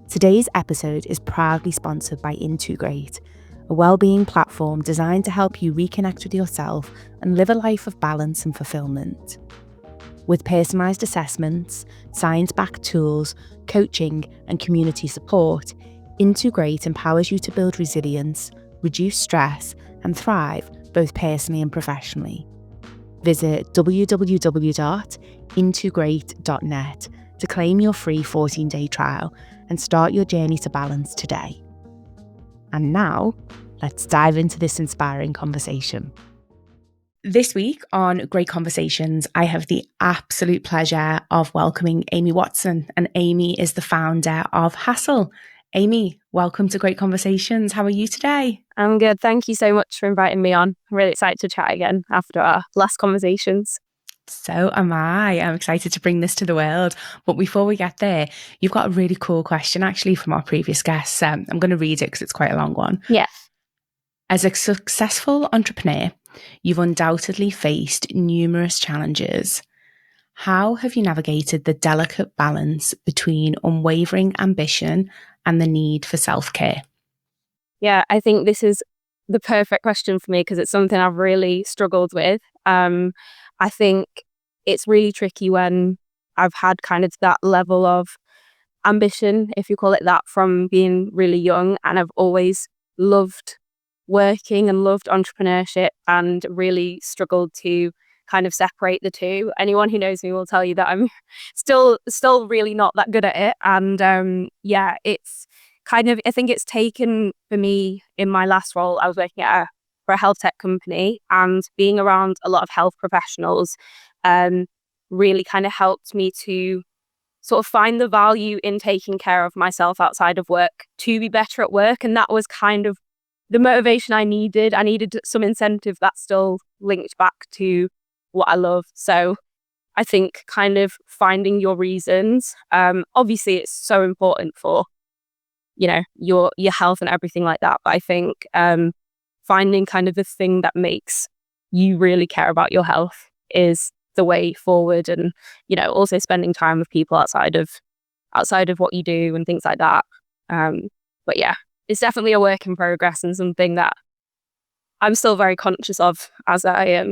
Today's episode is proudly sponsored by Integrate, a wellbeing platform designed to help you reconnect with yourself and live a life of balance and fulfillment. With personalised assessments, science-backed tools, coaching and community support, Integrate empowers you to build resilience, reduce stress and thrive both personally and professionally. Visit www.integrate.net to claim your free 14-day trial and start your journey to balance today. And now, let's dive into this inspiring conversation. This week on Great Conversations, I have the absolute pleasure of welcoming Amy Watson, and Amy is the founder of HASSL. Amy, welcome to Great Conversations. How are you today? I'm good. Thank you so much for inviting me on. I'm really excited to chat again after our last conversations. So am I. I'm excited to bring this to the world. But before we get there, you've got a really cool question actually from our previous guests. I'm going to read it because it's quite a long one. Yes. As a successful entrepreneur, you've undoubtedly faced numerous challenges. How have you navigated the delicate balance between unwavering ambition and the need for self-care? Yeah, I think this is the perfect question for me because it's something I've really struggled with. I think it's really tricky when I've had kind of that level of ambition, if you call it that, from being really young. And I've always loved working and loved entrepreneurship and really struggled to kind of separate the two. Anyone who knows me will tell you that I'm still really not that good at it. And it's kind of, I think it's taken for me in my last role, I was working at for a health tech company, and being around a lot of health professionals really kind of helped me to sort of find the value in taking care of myself outside of work to be better at work. And that was kind of the motivation I needed. I needed some incentive that still linked back to what I love. So I think kind of finding your reasons. Obviously, it's so important for, your health and everything like that. But I think finding kind of the thing that makes you really care about your health is the way forward. And, also spending time with people outside of what you do and things like that. But yeah, it's definitely a work in progress and something that I'm still very conscious of as I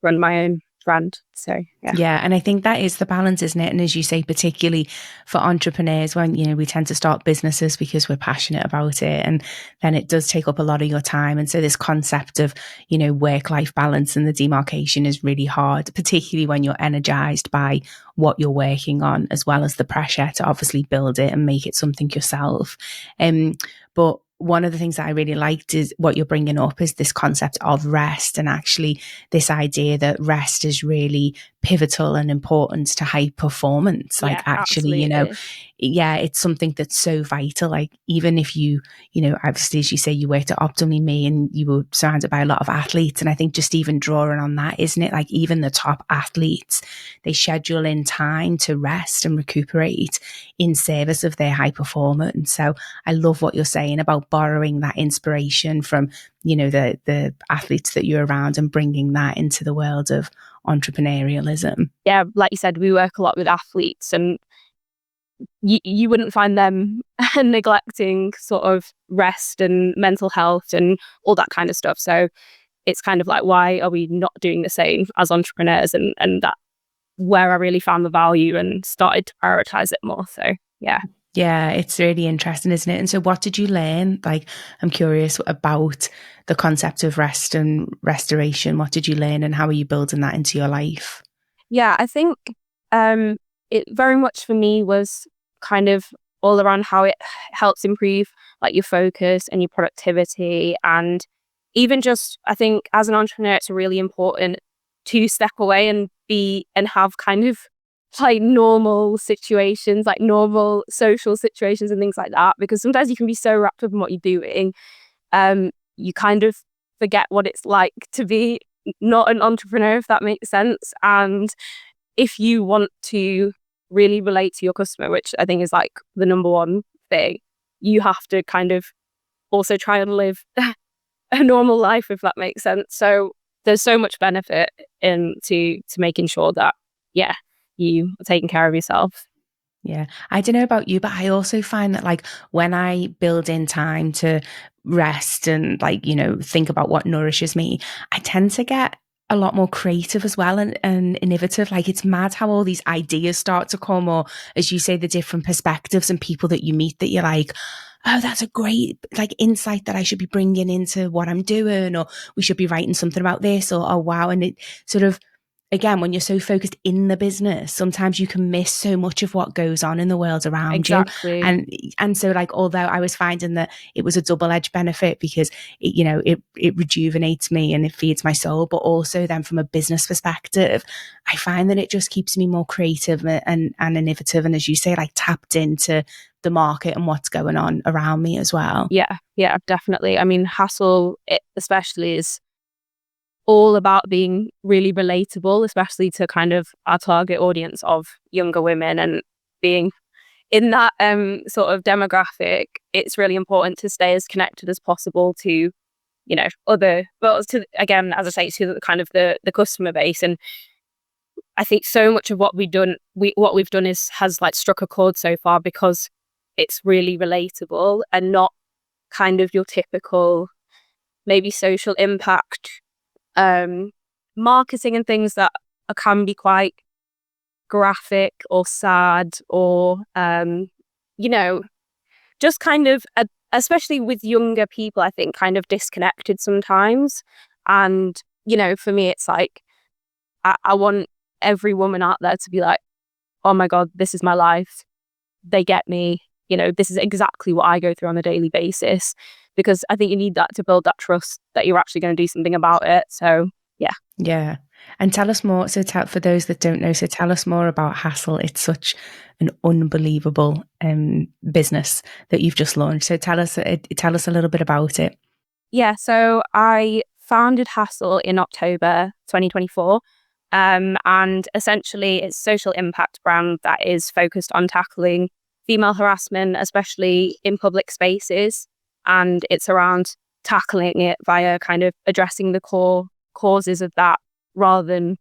run my own brand. So yeah, and I think that is the balance, isn't it? And as you say, particularly for entrepreneurs, when we tend to start businesses because we're passionate about it, and then it does take up a lot of your time. And so this concept of work-life balance and the demarcation is really hard, particularly when you're energized by what you're working on, as well as the pressure to obviously build it and make it something yourself. But one of the things that I really liked is what you're bringing up is this concept of rest, and actually this idea that rest is really pivotal and important to high performance. Yeah, like actually, absolutely. It's something that's so vital. Like even if you obviously, as you say, you worked at Optimally Me and you were surrounded by a lot of athletes. And I think just even drawing on that, isn't it? Like even the top athletes, they schedule in time to rest and recuperate in service of their high performance. So I love what you're saying about borrowing that inspiration from, the athletes that you're around and bringing that into the world of entrepreneurialism. Yeah, like you said, we work a lot with athletes, and you wouldn't find them neglecting sort of rest and mental health and all that kind of stuff. So it's kind of like, why are we not doing the same as entrepreneurs? And that where I really found the value and started to prioritize it more. So yeah. Yeah, it's really interesting, isn't it? And so what did you learn? Like, I'm curious about the concept of rest and restoration. What did you learn and how are you building that into your life? Yeah, I think it very much for me was kind of all around how it helps improve like your focus and your productivity. And even just, I think as an entrepreneur, it's really important to step away and have kind of like normal situations, like normal social situations and things like that, because sometimes you can be so wrapped up in what you're doing, you kind of forget what it's like to be not an entrepreneur, if that makes sense. And if you want to really relate to your customer, which I think is like the number one thing, you have to kind of also try and live a normal life, if that makes sense. So there's so much benefit to making sure that you are taking care of yourself. Yeah. I don't know about you, but I also find that like when I build in time to rest and like, think about what nourishes me, I tend to get a lot more creative as well and innovative. Like it's mad how all these ideas start to come, or as you say, the different perspectives and people that you meet that you're like, oh, that's a great like insight that I should be bringing into what I'm doing, or we should be writing something about this, or oh wow. And it sort of, again, when you're so focused in the business, sometimes you can miss so much of what goes on in the world around you. Exactly. And so like, although I was finding that it was a double-edged benefit because it rejuvenates me and it feeds my soul, but also then from a business perspective, I find that it just keeps me more creative and innovative. And as you say, like tapped into the market and what's going on around me as well. Yeah, yeah, definitely. I mean, HASSL, it especially is all about being really relatable, especially to kind of our target audience of younger women, and being in that sort of demographic. It's really important to stay as connected as possible to, other, well, to, again, as I say, to the kind of the customer base. And I think so much of what what we've done has like struck a chord so far because it's really relatable and not kind of your typical maybe social impact marketing and things that can be quite graphic or sad, or just kind of especially with younger people, I think kind of disconnected sometimes. And for me, it's like I want every woman out there to be like, oh my god, this is my life, they get me, this is exactly what I go through on a daily basis, because I think you need that to build that trust that you're actually going to do something about it. So yeah. Yeah. And tell us more. So, for those that don't know, so tell us more about HASSL. It's such an unbelievable business that you've just launched. So, tell us a little bit about it. Yeah, so I founded HASSL in October 2024. And essentially, it's a social impact brand that is focused on tackling female harassment, especially in public spaces. And it's around tackling it via kind of addressing the core causes of that, rather than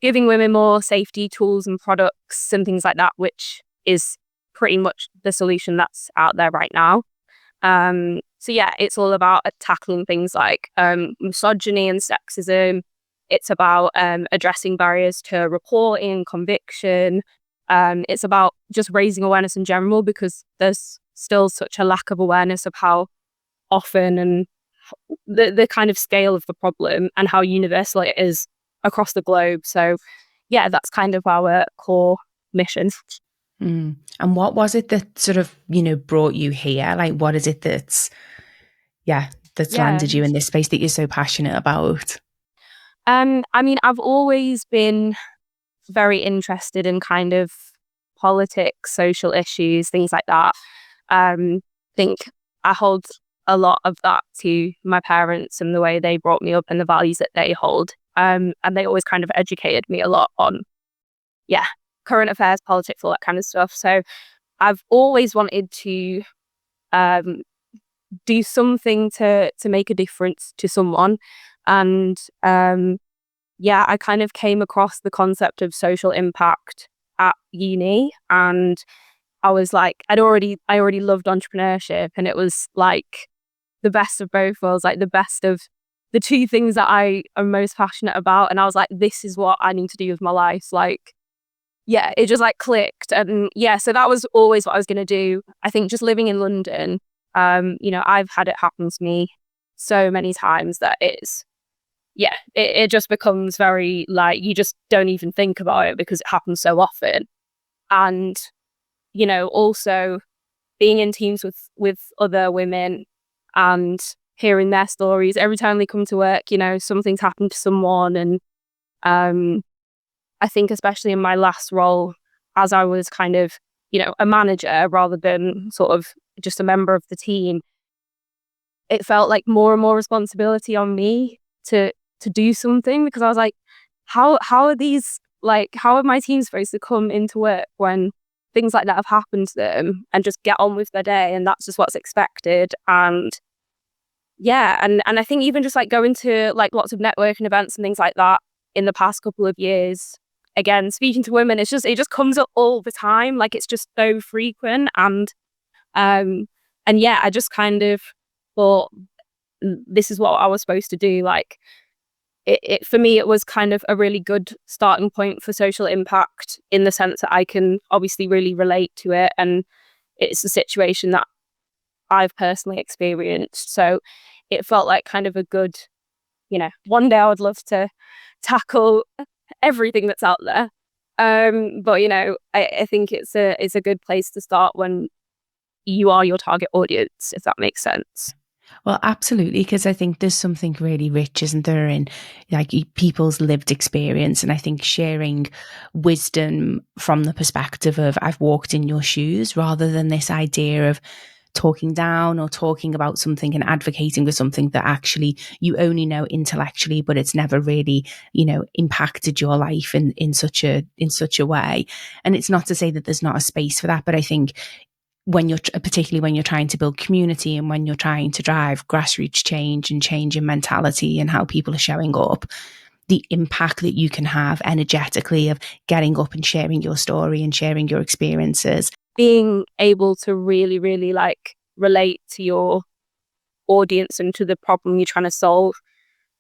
giving women more safety tools and products and things like that, which is pretty much the solution that's out there right now. So yeah, it's all about tackling things like misogyny and sexism. It's about addressing barriers to reporting, conviction. It's about just raising awareness in general, because there's still such a lack of awareness of how often and the kind of scale of the problem and how universal it is across the globe. So yeah, that's kind of our core mission. Mm. And what was it that sort of, brought you here? Like, what is it that's Yeah. landed you in this space that you're so passionate about? I mean, I've always been very interested in kind of politics, social issues, things like that. Think I hold a lot of that to my parents and the way they brought me up and the values that they hold. And they always kind of educated me a lot on, yeah, current affairs, politics, all that kind of stuff. So I've always wanted to um, do something to make a difference to someone. And yeah, I kind of came across the concept of social impact at uni, and I was like, I already loved entrepreneurship, and it was like the best of both worlds, like the best of the two things that I am most passionate about. And I was like, this is what I need to do with my life. Like, yeah, it just like clicked. And yeah, so that was always what I was going to do. I think just living in London, I've had it happen to me so many times that it just becomes very like, you just don't even think about it because it happens so often. And, also being in teams with other women and hearing their stories every time they come to work, something's happened to someone. And I think especially in my last role, as I was kind of, a manager rather than sort of just a member of the team, it felt like more and more responsibility on me to do something, because I was like, how are these, like, how are my team supposed to come into work when things like that have happened to them and just get on with their day, and that's just what's expected. And yeah, and I think even just like going to like lots of networking events and things like that in the past couple of years, again, speaking to women, it just comes up all the time. Like, it's just so frequent. Um, and yeah, I just kind of thought this is what I was supposed to do. Like, it for me, it was kind of a really good starting point for social impact, in the sense that I can obviously really relate to it. And it's a situation that I've personally experienced. So it felt like kind of a good, one day I would love to tackle everything that's out there. But I think it's a good place to start when you are your target audience, if that makes sense. Well, absolutely, because I think there's something really rich, isn't there, in like people's lived experience. And I think sharing wisdom from the perspective of I've walked in your shoes, rather than this idea of talking down or talking about something and advocating for something that actually you only know intellectually, but it's never really, impacted your life in such a way. And it's not to say that there's not a space for that, but I think particularly when you're trying to build community and when you're trying to drive grassroots change and change in mentality and how people are showing up, the impact that you can have energetically of getting up and sharing your story and sharing your experiences. Being able to really, really like relate to your audience and to the problem you're trying to solve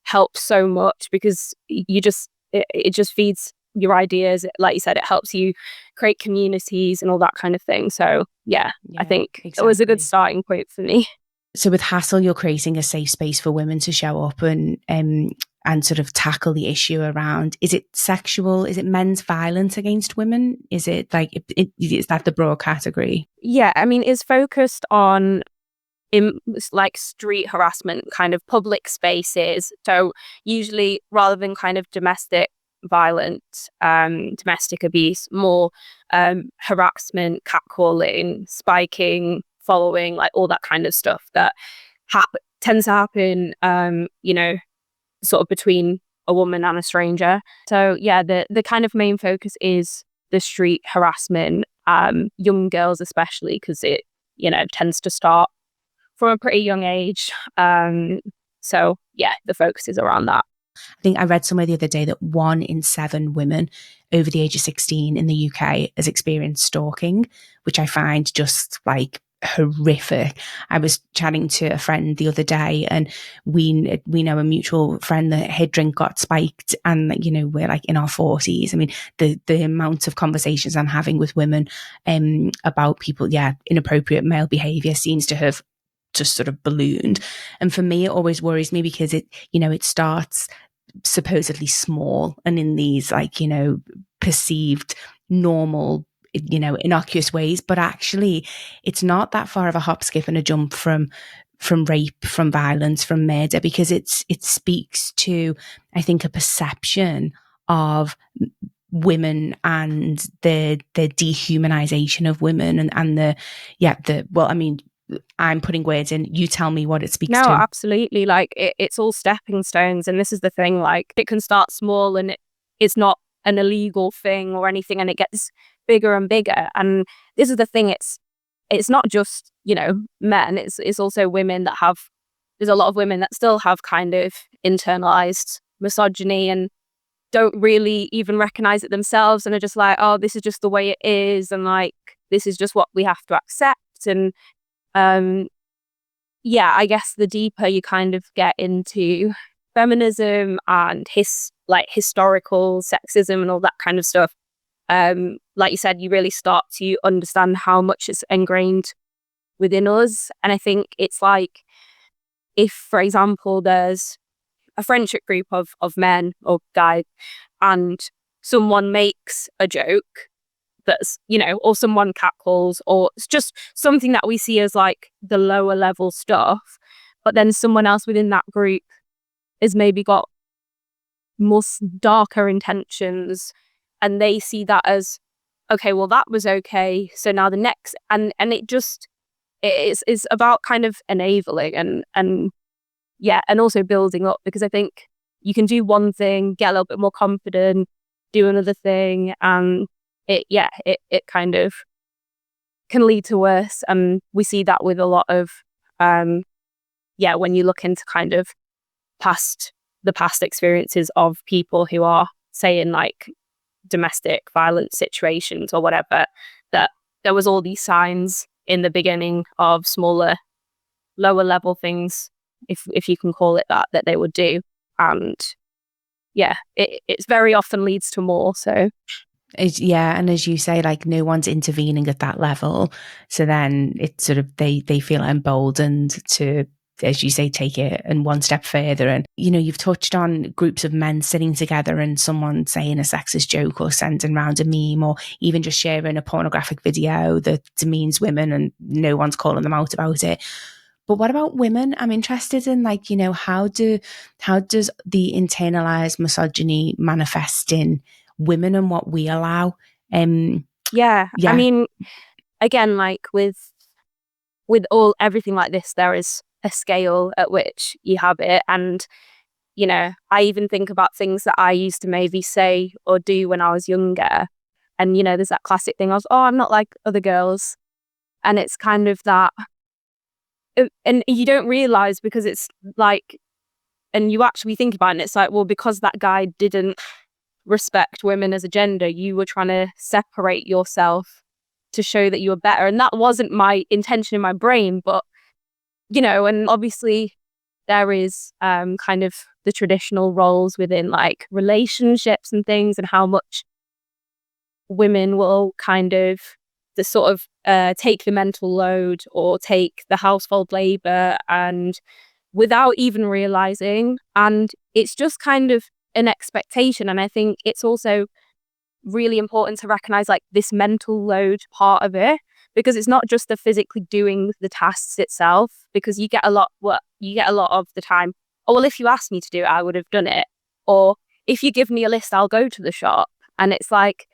helps so much, because it just feeds your ideas. Like you said, it helps you create communities and all that kind of thing. So yeah, I think it was a good starting point for me. So with HASSL, you're creating a safe space for women to show up and sort of tackle the issue around, is it men's violence against women? Is it like, is that the broad category? Yeah, I mean, it's focused on like street harassment, kind of public spaces. So usually, rather than kind of domestic violence, domestic abuse, more harassment, catcalling, spiking, following, like all that kind of stuff that tends to happen, sort of between a woman and a stranger. So yeah, the kind of main focus is the street harassment, young girls especially, because it tends to start from a pretty young age. So yeah, the focus is around that. I think I read somewhere the other day that 1 in 7 women over the age of 16 in the UK has experienced stalking, which I find just like horrific. I was chatting to a friend the other day, and we know a mutual friend that her drink got spiked, and we're like in our 40s. I mean, the amount of conversations I'm having with women about people, inappropriate male behavior seems to have just sort of ballooned. And for me, it always worries me because it starts supposedly small and in these perceived normal, innocuous ways, but actually it's not that far of a hop, skip and a jump from rape, from violence, from murder, because it speaks to, I think, a perception of women and the dehumanization of women and I'm putting words in, you tell me what it speaks to. No, absolutely. Like it's all stepping stones. And this is the thing, like it can start small and it's not an illegal thing or anything, and it gets bigger and bigger. And this is the thing, it's not just, men, it's also women there's a lot of women that still have kind of internalized misogyny and don't really even recognize it themselves, and are just like, oh, this is just the way it is, and like this is just what we have to accept. And I guess the deeper you kind of get into feminism and historical sexism and all that kind of stuff, like you said, you really start to understand how much it's ingrained within us. And I think it's like, if, for example, there's a friendship group of men or guys, and someone makes a joke that's, or someone catcalls, or it's just something that we see as like the lower level stuff, but then someone else within that group has maybe got more darker intentions, and they see that as, okay, well, that was okay, so now the next, and it just, it's about kind of enabling and also building up, because I think you can do one thing, get a little bit more confident, do another thing, and it kind of can lead to worse. And we see that with a lot of when you look into kind of the past experiences of people who are saying like domestic violence situations or whatever, that there was all these signs in the beginning of smaller, lower level things, if you can call it that, that they would do. And yeah, it's very often leads to more. So Yeah, and as you say, like no one's intervening at that level, so then it's sort of they feel emboldened to, as you say, take it and one step further. And you've touched on groups of men sitting together and someone saying a sexist joke or sending around a meme or even just sharing a pornographic video that demeans women and no one's calling them out about it. But what about women? I'm interested in, like, how does the internalized misogyny manifest in women and what we allow? yeah, I Yeah. mean, again, like with all everything like this, there is a scale at which you have it. And I even think about things that I used to maybe say or do when I was younger. And there's that classic thing, I'm not like other girls. And it's kind of that, and you don't realize, because it's like, and you actually think about it, and it's like, well, because that guy didn't respect women as a gender, you were trying to separate yourself to show that you were better. And that wasn't my intention in my brain, but and obviously there is kind of the traditional roles within like relationships and things, and how much women will kind of the sort of take the mental load or take the household labor, and without even realizing. And it's just kind of an expectation. And I think it's also really important to recognize like this mental load part of it, because it's not just the physically doing the tasks itself, because you get a lot of the time, oh well, if you asked me to do it, I would have done it, or if you give me a list, I'll go to the shop. And it's like,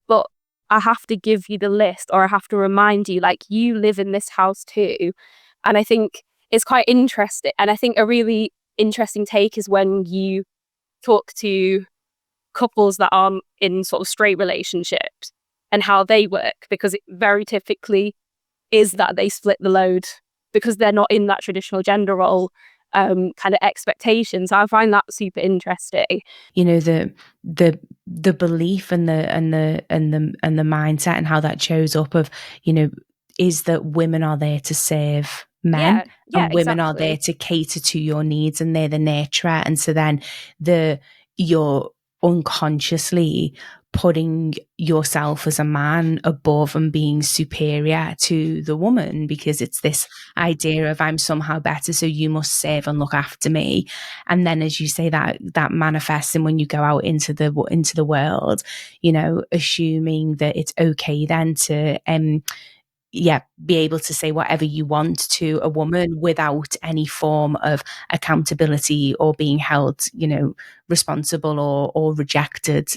but I have to give you the list, or I have to remind you, like, you live in this house too. And I think it's quite interesting. And I think a really interesting take is when you talk to couples that aren't in sort of straight relationships and how they work, because it very typically is that they split the load because they're not in that traditional gender role kind of expectations. I find that super interesting. The belief and the mindset and how that shows up of, is that women are there to serve men, Yeah, and women are there exactly. to cater to your needs, and they're the nurturer. And so then you're unconsciously putting yourself as a man above and being superior to the woman, because it's this idea of, I'm somehow better, so you must serve and look after me. And then, as you say, that manifests in when you go out into the world, assuming that it's okay then to be able to say whatever you want to a woman without any form of accountability or being held, responsible or rejected,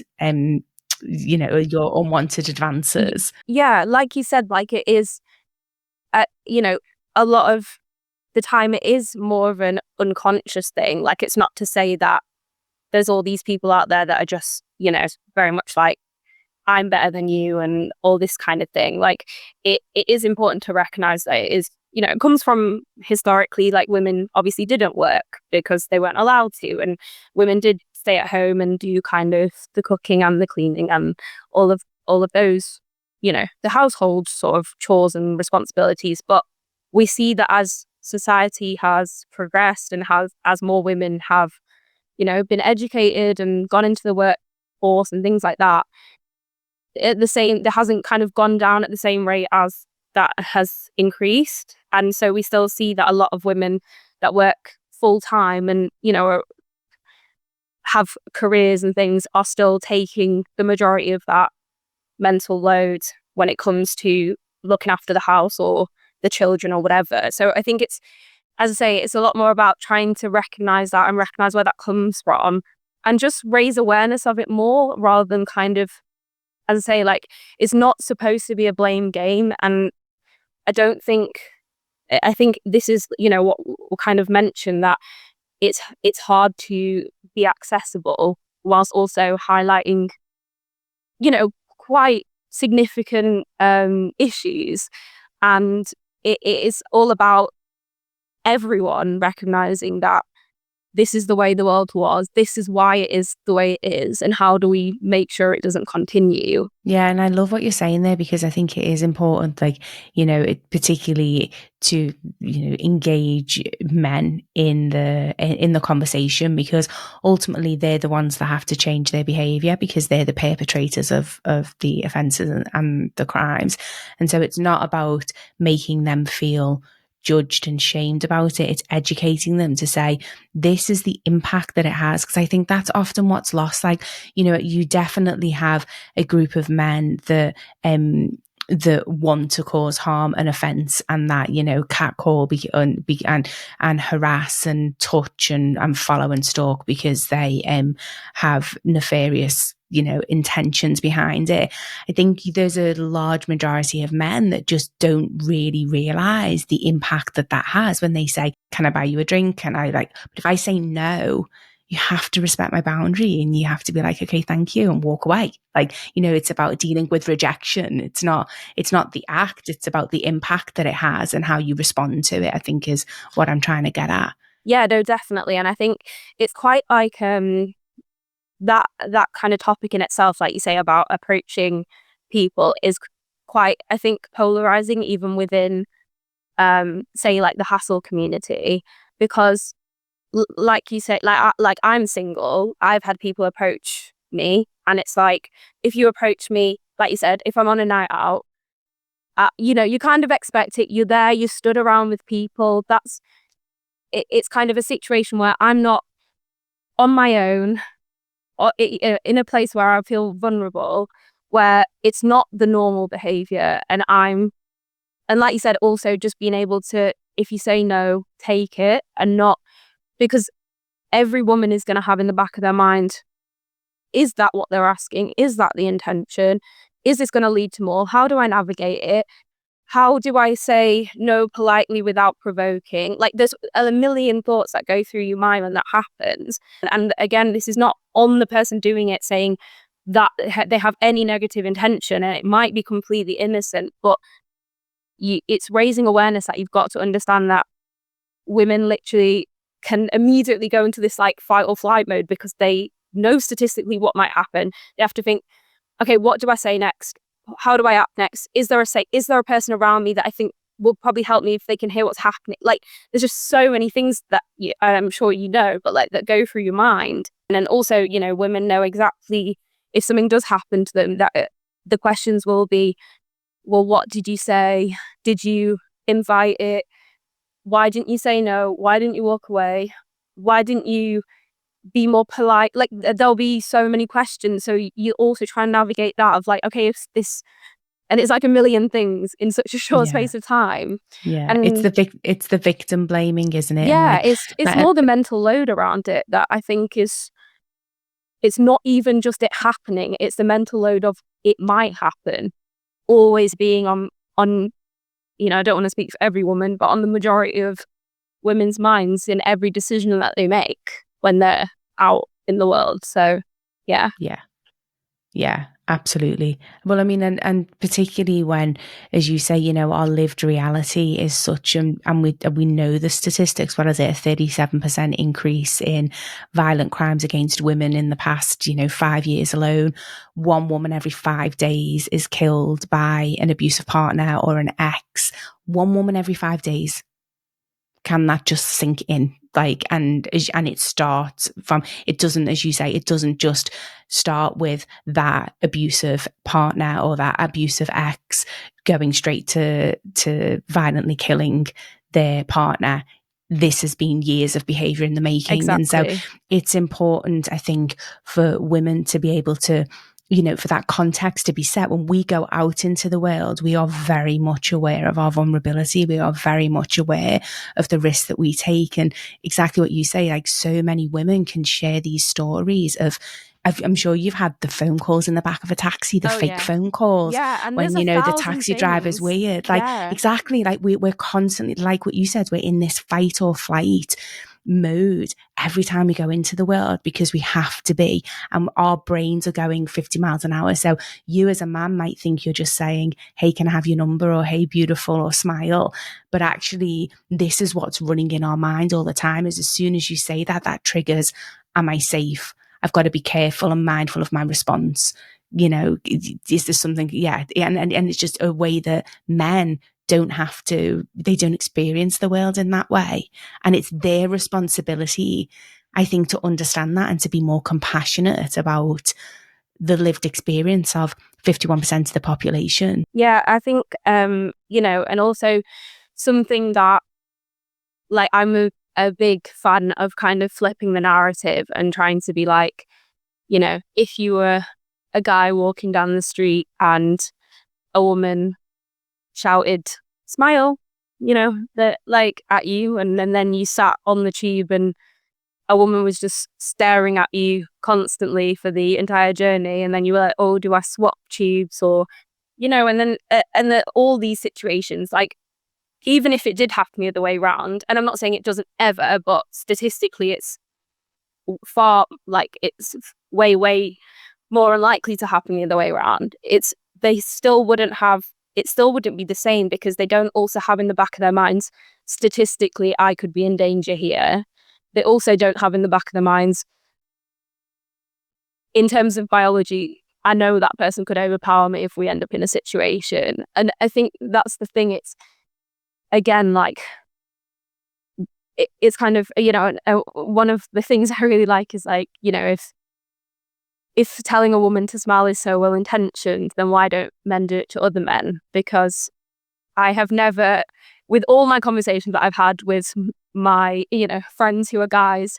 your unwanted advances. Yeah, like you said, like it is, a lot of the time it is more of an unconscious thing. Like, it's not to say that there's all these people out there that are just, very much like, I'm better than you and all this kind of thing. Like, it is important to recognize that it is, it comes from historically, like, women obviously didn't work because they weren't allowed to, and women did stay at home and do kind of the cooking and the cleaning and all of those, the household sort of chores and responsibilities. But we see that as society has progressed and as more women have, been educated and gone into the workforce and things like that, there hasn't kind of gone down at the same rate as that has increased. And so we still see that a lot of women that work full time and, have careers and things are still taking the majority of that mental load when it comes to looking after the house or the children or whatever. So I think it's, as I say, it's a lot more about trying to recognize that and recognize where that comes from, and just raise awareness of it more, rather than kind of, as I say, like, it's not supposed to be a blame game. And I think this is, what we'll kind of mention, that it's hard to be accessible whilst also highlighting, quite significant issues. And it is all about everyone recognizing that this is the way the world was, this is why it is the way it is, and how do we make sure it doesn't continue? Yeah, and I love what you're saying there, because I think it is important, like, particularly to, engage men in the conversation, because ultimately they're the ones that have to change their behavior, because they're the perpetrators of the offences and the crimes. And so it's not about making them feel judged and shamed about it. It's educating them to say, this is the impact that it has. Because I think that's often what's lost. Like, you definitely have a group of men that want to cause harm and offence, and that, catcall and harass and touch and follow and stalk, because they have nefarious intentions behind it. I think there's a large majority of men that just don't really realize the impact that has when they say, can I buy you a drink? Can I, but if I say no, you have to respect my boundary, and you have to be like, okay, thank you, and walk away. It's about dealing with rejection. It's not the act, it's about the impact that it has and how you respond to it, I think, is what I'm trying to get at. Yeah, no, definitely. And I think it's quite like that kind of topic in itself, like you say, about approaching people, is quite, I think, polarizing, even within say like the HASSL community, because like you say, like I'm single, I've had people approach me, and it's like, if you approach me, like you said, if I'm on a night out, you kind of expect it. You're there, you stood around with people. It's kind of a situation where I'm not on my own, or in a place where I feel vulnerable, where it's not the normal behavior, and like you said, also just being able to, if you say no, take it, and not, because every woman is going to have in the back of their mind, is that what they're asking? Is that the intention? Is this going to lead to more? How do I navigate it? How do I say no politely without provoking? Like, there's a million thoughts that go through your mind when that happens. And again, this is not on the person doing it saying that they have any negative intention, and it might be completely innocent, but it's raising awareness that you've got to understand that women literally can immediately go into this like fight or flight mode, because they know statistically what might happen. They have to think, okay, what do I say next? How do I act next? Is there a person around me that I think will probably help me if they can hear what's happening? Like, there's just so many things that I'm sure but like, that go through your mind. And then also, women know exactly, if something does happen to them, that the questions will be, well, what did you say? Did you invite it? Why didn't you say no? Why didn't you walk away? Why didn't you be more polite? Like, there'll be so many questions. So you also try and navigate that of like, okay, if this, and it's like a million things in such a short space of time. Yeah, And it's the victim blaming, isn't it? yeah, And it's more the mental load around it that I think it's not even just it happening. It's the mental load of it might happen, always being on I don't want to speak for every woman, but on the majority of women's minds in every decision that they make when they're out in the world. So, yeah. Yeah, absolutely. Well, I mean, and particularly when, as you say, our lived reality is such, and we know the statistics. What is it? A 37% increase in violent crimes against women in the past, 5 years alone. One woman every 5 days is killed by an abusive partner or an ex. One woman every 5 days. Can that just sink in? And it starts from, it doesn't, as you say, it doesn't just start with that abusive partner or that abusive ex going straight to violently killing their partner. This has been years of behavior in the making. Exactly. And so it's important, I think, for women to be able to, for that context to be set. When we go out into the world, we are very much aware of our vulnerability. We are very much aware of the risks that we take. And exactly what you say, like, so many women can share these stories of, I'm sure you've had the phone calls in the back of a taxi, the fake phone calls. Yeah, and when, there's the taxi driver's weird. Like, exactly, like we're constantly, like what you said, we're in this fight or flight. mode every time we go into the world because we have to be, and our brains are going 50 miles an hour. So you as a man might think you're just saying, hey, can I have your number, or hey, beautiful, or smile, but actually this is what's running in our mind all the time. Is as soon as you say that, that triggers, am I safe? I've got to be careful and mindful of my response. You know, is there something? Yeah. And it's just a way that men don't have to, they don't experience the world in that way. And it's their responsibility, I think, to understand that and to be more compassionate about the lived experience of 51% of the population. Yeah, I think, you know, and also something that, like, I'm a big fan of kind of flipping the narrative and trying to be like, you know, if you were a guy walking down the street and a woman shouted, smile, you know, that like at you, and then you sat on the tube and a woman was just staring at you constantly for the entire journey, and then you were like, oh, do I swap tubes, or, you know, and then all these situations, like, even if it did happen the other way around, and I'm not saying it doesn't ever, but statistically it's far, like, it's way more unlikely to happen the other way around. They still wouldn't have, it still wouldn't be the same, because they don't also have in the back of their minds, statistically, I could be in danger here. They also don't have in the back of their minds, in terms of biology, I know that person could overpower me if we end up in a situation. And I think that's the thing. It's, again, like, it's kind of, you know, one of the things I really like is, like, you know, if telling a woman to smile is so well intentioned, then why don't men do it to other men? Because I have never, with all my conversations that I've had with my, you know, friends who are guys,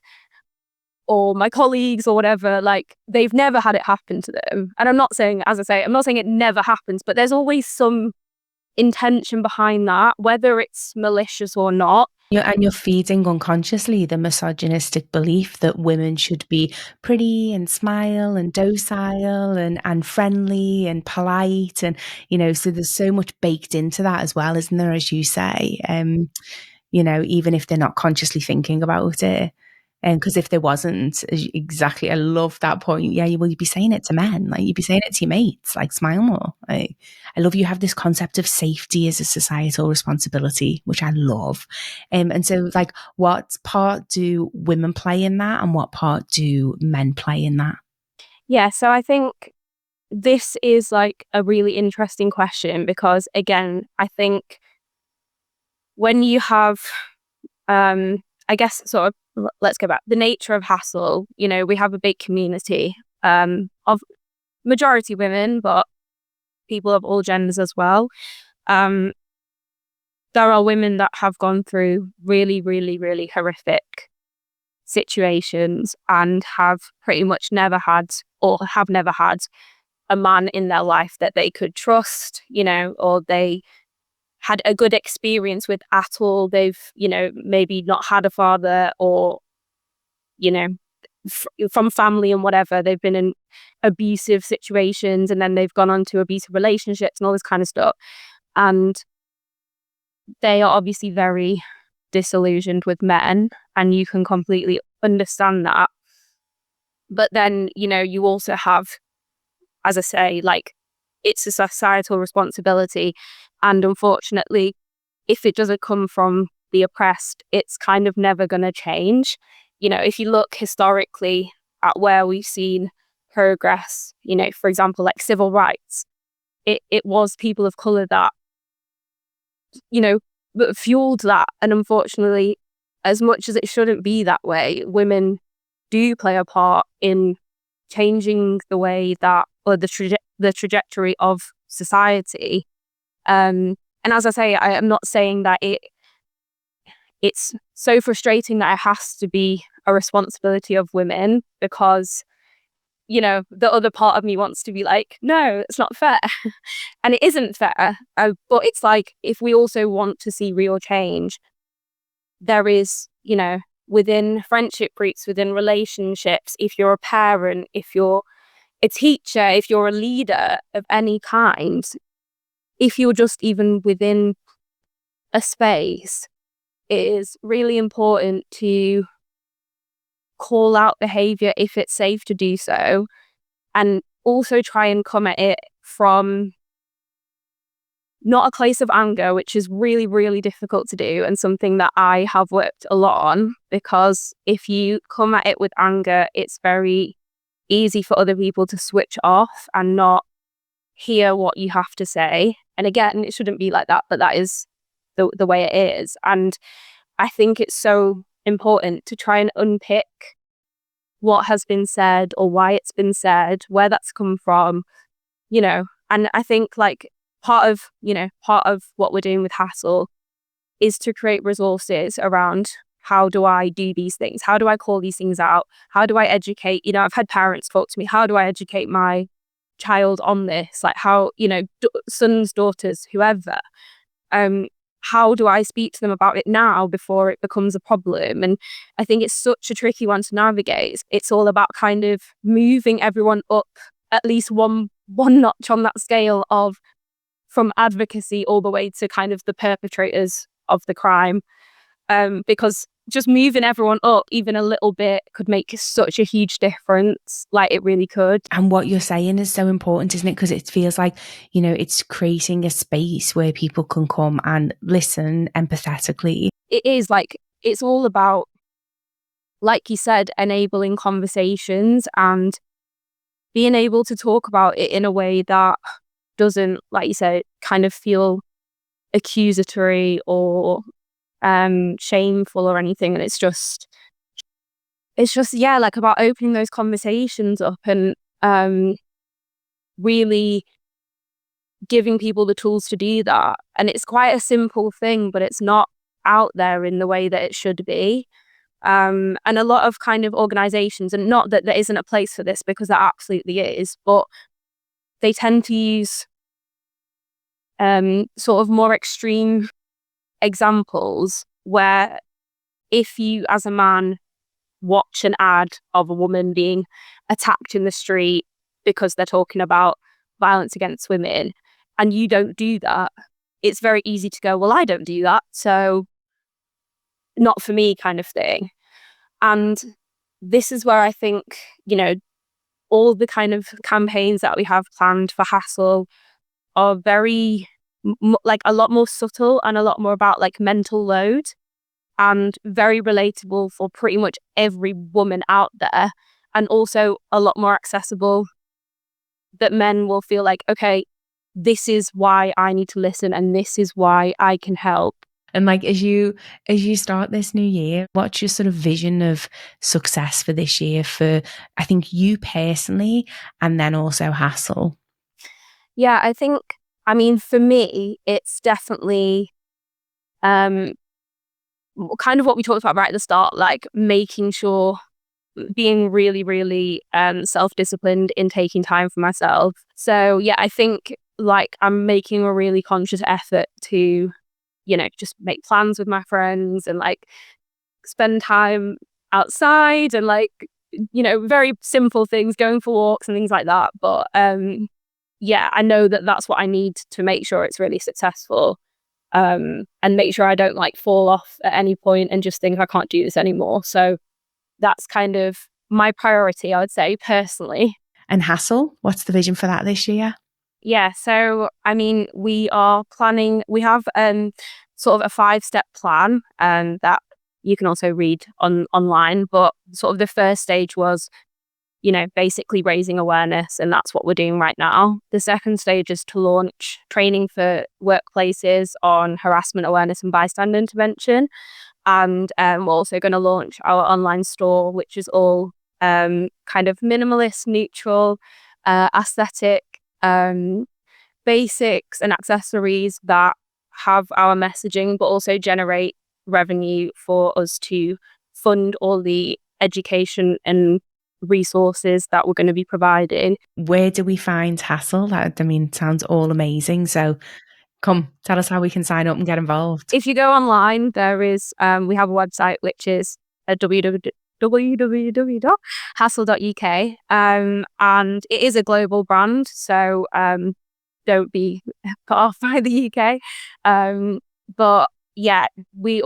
or my colleagues or whatever, like, they've never had it happen to them. And I'm not saying, as I say, I'm not saying it never happens, but there's always some intention behind that, whether it's malicious or not. And you're feeding unconsciously the misogynistic belief that women should be pretty and smile and docile and friendly and polite. And, you know, so there's so much baked into that as well, isn't there, as you say? You know, even if they're not consciously thinking about it. And because if there wasn't, exactly, I love that point. Yeah, well, you'd be saying it to men, like you'd be saying it to your mates, like smile more. I love you have this concept of safety as a societal responsibility, which I love. And so, like, what part do women play in that, and what part do men play in that? Yeah, so I think this is, like, a really interesting question, because, again, I think when you have, I guess, sort of, let's go back, the nature of HASSL, you know, we have a big community of majority women, but people of all genders as well. Um, there are women that have gone through really horrific situations and have pretty much never had, or have never had, a man in their life that they could trust, you know, or they had a good experience with at all. They've, you know, maybe not had a father, or, you know, from family and whatever. They've been in abusive situations, and then they've gone on to abusive relationships and all this kind of stuff. And they are obviously very disillusioned with men, and you can completely understand that. But then, you know, you also have, as I say, like, it's a societal responsibility. And unfortunately, if it doesn't come from the oppressed, it's kind of never going to change. You know, if you look historically at where we've seen progress, you know, for example, like civil rights, it was people of color that, you know, that fueled that. And unfortunately, as much as it shouldn't be that way, women do play a part in changing the way that, or the trajectory of society. And as I say, I am not saying that it's so frustrating that it has to be a responsibility of women, because, you know, the other part of me wants to be like, no, it's not fair. And it isn't fair. But it's like, if we also want to see real change, there is, you know, within friendship groups, within relationships, if you're a parent, if you're a teacher, if you're a leader of any kind, if you're just even within a space, it is really important to call out behavior if it's safe to do so, and also try and come at it from not a place of anger, which is really, really difficult to do and something that I have worked a lot on, because if you come at it with anger, it's very easy for other people to switch off and not hear what you have to say. And again, it shouldn't be like that, but that is the way it is. And I think it's so important to try and unpick what has been said or why it's been said, where that's come from, and I think like part of what we're doing with HASSL is to create resources around how do I do these things? How do I call these things out? How do I educate? I've had parents talk to me, how do I educate my child on this? Like how, sons, daughters, whoever. How do I speak to them about it now before it becomes a problem? And I think it's such a tricky one to navigate. It's all about kind of moving everyone up at least one notch on that scale of from advocacy all the way to kind of the perpetrators of the crime. Because just moving everyone up even a little bit could make such a huge difference. Like it really could. And what you're saying is so important, isn't it? Because it feels like, it's creating a space where people can come and listen empathetically. It is like, it's all about, like you said, enabling conversations and being able to talk about it in a way that doesn't, like you said, kind of feel accusatory or shameful or anything. And it's just yeah, like about opening those conversations up and really giving people the tools to do that. And it's quite a simple thing, but it's not out there in the way that it should be. And a lot of kind of organizations, and not that there isn't a place for this, because there absolutely is, but they tend to use sort of more extreme examples where if you as a man watch an ad of a woman being attacked in the street because they're talking about violence against women and you don't do that, it's very easy to go, well, I don't do that, so not for me, kind of thing. And this is where I think, all the kind of campaigns that we have planned for HASSL are very like a lot more subtle and a lot more about like mental load, and very relatable for pretty much every woman out there, and also a lot more accessible, that men will feel like, okay, this is why I need to listen and this is why I can help. And like as you start this new year, what's your sort of vision of success for this year for, I think, you personally and then also HASSL? Yeah, I think, for me, it's definitely kind of what we talked about right at the start, like making sure, being really, really self-disciplined in taking time for myself. So yeah, I think like I'm making a really conscious effort to, just make plans with my friends and like spend time outside and like, very simple things, going for walks and things like that. But yeah, I know that that's what I need to make sure it's really successful. And make sure I don't like fall off at any point and just think I can't do this anymore. So that's kind of my priority, I would say, personally. And HASSL, what's the vision for that this year? Yeah, so we are planning, we have sort of a 5-step plan that you can also read online, but sort of the first stage was, basically raising awareness, and that's what we're doing right now. The second stage is to launch training for workplaces on harassment awareness and bystander intervention. And we're also going to launch our online store, which is all kind of minimalist, neutral, aesthetic, basics and accessories that have our messaging, but also generate revenue for us to fund all the education and resources that we're going to be providing. Where do we find HASSL? That, sounds all amazing. So come, tell us how we can sign up and get involved. If you go online, there is, we have a website, which is www.hassl.uk. And it is a global brand, so don't be put off by the UK. But yeah, we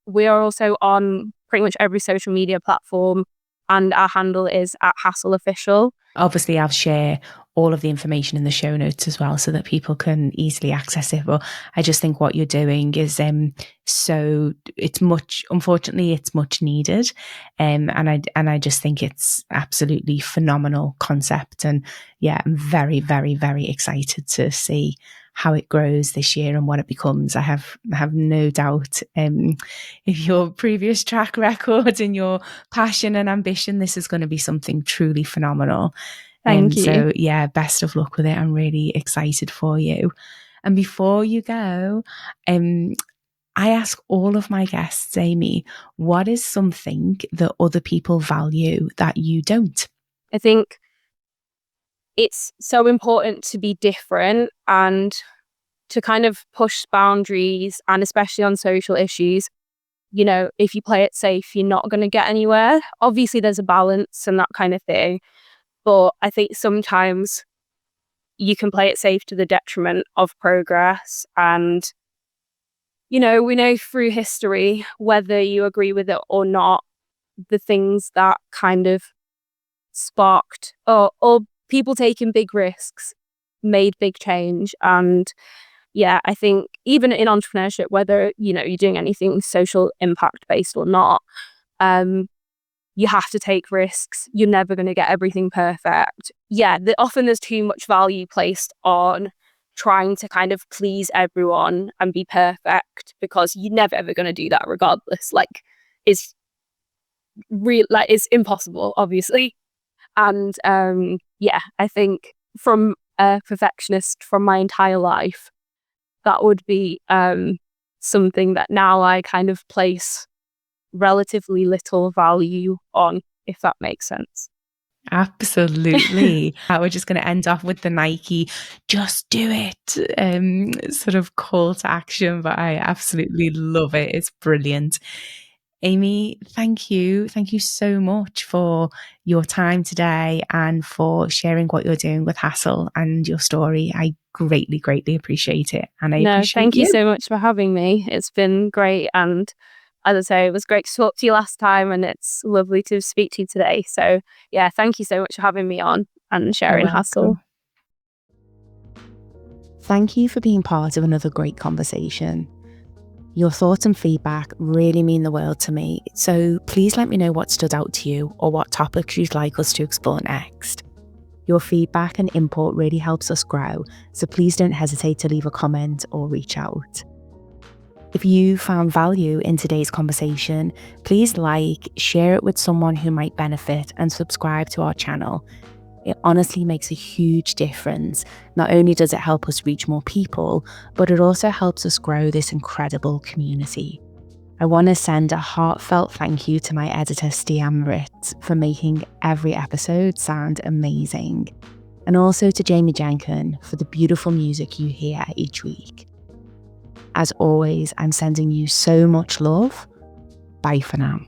We are also on pretty much every social media platform, and our handle is at HASSL Official. Obviously, I'll share all of the information in the show notes as well so that people can easily access it. But I just think what you're doing is unfortunately it's much needed. And I just think it's absolutely phenomenal concept. And yeah, I'm very, very, very excited to see how it grows this year and what it becomes. I have no doubt if your previous track record and your passion and ambition, this is going to be something truly phenomenal. Thank you. So yeah, best of luck with it. I'm really excited for you. And before you go, I ask all of my guests, Amy, what is something that other people value that you don't? I think it's so important to be different and to kind of push boundaries, and especially on social issues. You know, if you play it safe, you're not going to get anywhere. Obviously, there's a balance and that kind of thing. But I think sometimes you can play it safe to the detriment of progress. And, you know, we know through history, whether you agree with it or not, the things that kind of sparked or people taking big risks made big change. And yeah, I think even in entrepreneurship, whether, you know, you're doing anything social impact based or not, you have to take risks. You're never going to get everything perfect. Yeah, often there's too much value placed on trying to kind of please everyone and be perfect, because you're never ever going to do that regardless. Like, it's real, like it's impossible, obviously. And yeah, I think from a perfectionist from my entire life, that would be something that now I kind of place relatively little value on, if that makes sense. Absolutely. We're just going to end off with the Nike, just do it, sort of call to action, but I absolutely love it. It's brilliant. Amy, thank you. Thank you so much for your time today and for sharing what you're doing with HASSL and your story. I greatly, greatly appreciate it. And I No, appreciate thank you you. so much for having me. It's been great. And as I say, it was great to talk to you last time, and it's lovely to speak to you today. So yeah, thank you so much for having me on and You're sharing HASSL. welcome. Thank you for being part of another great conversation. Your thoughts and feedback really mean the world to me, so please let me know what stood out to you or what topics you'd like us to explore next. Your feedback and input really helps us grow, so please don't hesitate to leave a comment or reach out. If you found value in today's conversation, please share it with someone who might benefit, and subscribe to our channel. It honestly makes a huge difference. Not only does it help us reach more people, but it also helps us grow this incredible community. I want to send a heartfelt thank you to my editor, Stian Ritz, for making every episode sound amazing. And also to Jamie Jenkin for the beautiful music you hear each week. As always, I'm sending you so much love. Bye for now.